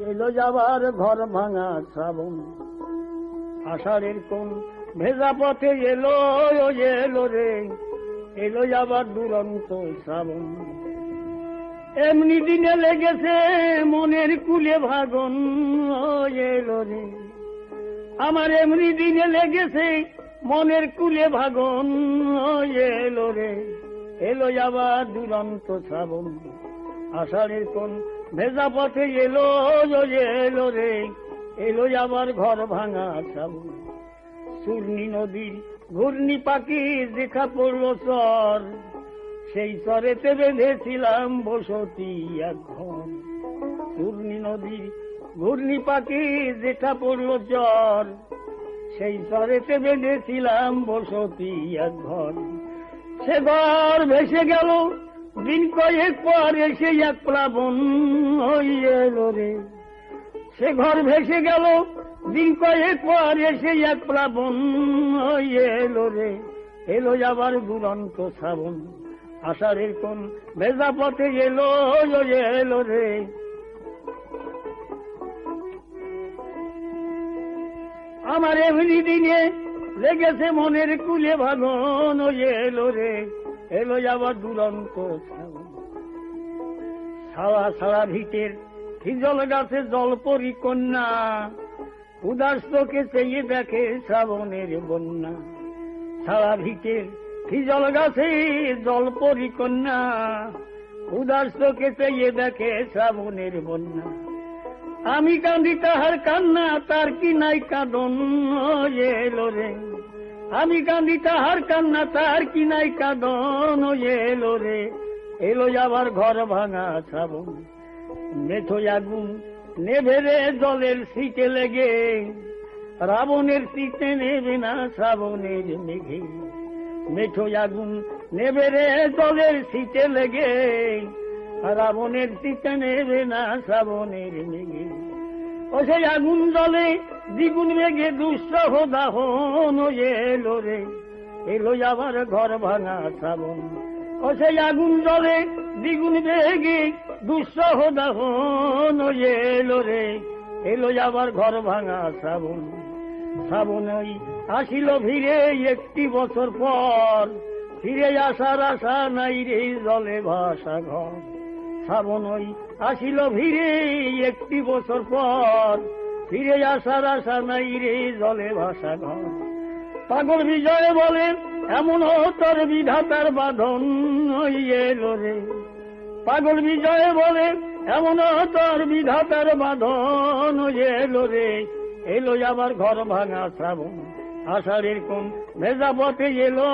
এলো যাবার ঘর ভাঙা শ্রাবণ, আষাঢ়ের কোন ভেজা পথে এলো এলো রে, এলো যাবার দুরন্ত শ্রাবণ। এমনি দিনে লেগেছে মনের কুলে ভাগন, এলো রে আমার এমনি দিনে লেগেছে মনের কুলে ভাগন, এলো রে এলো যাবার দুরন্ত শ্রাবণ। আষাঢ়ের কোন ভেজা পথে এলো এলো রে, এলো যাবার ঘর ভাঙা শ্রাবণ। চূর্ণী নদীর ঘূর্ণি পাখি দেখা পড়ল চর, সেই চরেতে বেঁধেছিলাম বসতি এক ঘর। চূর্ণী নদীর ঘূর্ণি পাখি দেখা পড়ল চর, সেই চরেতে বেঁধেছিলাম বসতি এক ঘর। সে ঘর ভেসে গেল দিন কয়েক পর, এসে এক প্লাবন এলো রে। সে ঘর ভেসে গেল দিন কয়েক পর, এসে এক প্লাবন এলো রে, এলো যাবার দুরন্ত শ্রাবণ। আষাঢ়ের কোন ভেজা পথে এলো এলো রে। আমার এমনি দিনে লেগেছে মনের কুলে ভাগন, এলো রে এলো যাবার দুরন্ত শ্রাবণ। ছাড়া ছাড়া ভিটের হিজল গাছে জলপরি কন্যা, উদাস চোখে চেয়ে দেখে শ্রাবণের বন্যা। ছাড়া ভিটের হিজল গাছে জলপরি কন্যা, উদাস চোখে চেয়ে দেখে শ্রাবণের বন্যা। আমি কাঁদি তাহার কান্না, তার কি নাই কাঁদন, এলো রে আমি কাঁদি তাহার কান্না, তার কি নাই কাঁদন, এলো রে এলো যাবার ঘর ভাঙা শ্রাবণ। মেঠো আগুন নেভে রে জলের শীতে লেগে, রাবণের শীতে নেবে না শ্রাবণের মেঘে। মেঠো আগুন নেভে রে জলের শীতে লেগে, রাবণের শীতে নেবে না শ্রাবণের মেঘে। ও সেই আগুন জলে দ্বিগুণ মেঘে দুঃসহ দাহন, এলো রে এলো যাবার ঘর ভাঙা শ্রাবণ। ও সেই আগুন জলে দ্বিগুণ মেঘে দুঃসহ দাহন, এলো রে এলো যাবার ঘর ভাঙা শ্রাবণ। শ্রাবণই আসিল ফিরে একটি বছর পর, ফিরে আসার আশা নাই রে জলে ভাসা ঘর। শ্রাবণই আসিল ফিরে একটি বছর পর, ফিরে আসার আশা নাই রে জলে ভাসা ঘর। পাগল বিজয় বলে এমন তোর বিধাতার বাঁধন, এলো রে পাগল বিজয় বলে এমন তোর বিধাতার বাঁধন, এলো রে এলো যাবার ঘর ভাঙা শ্রাবণ। আষাঢ়ের কোন ভেজা পথে এলো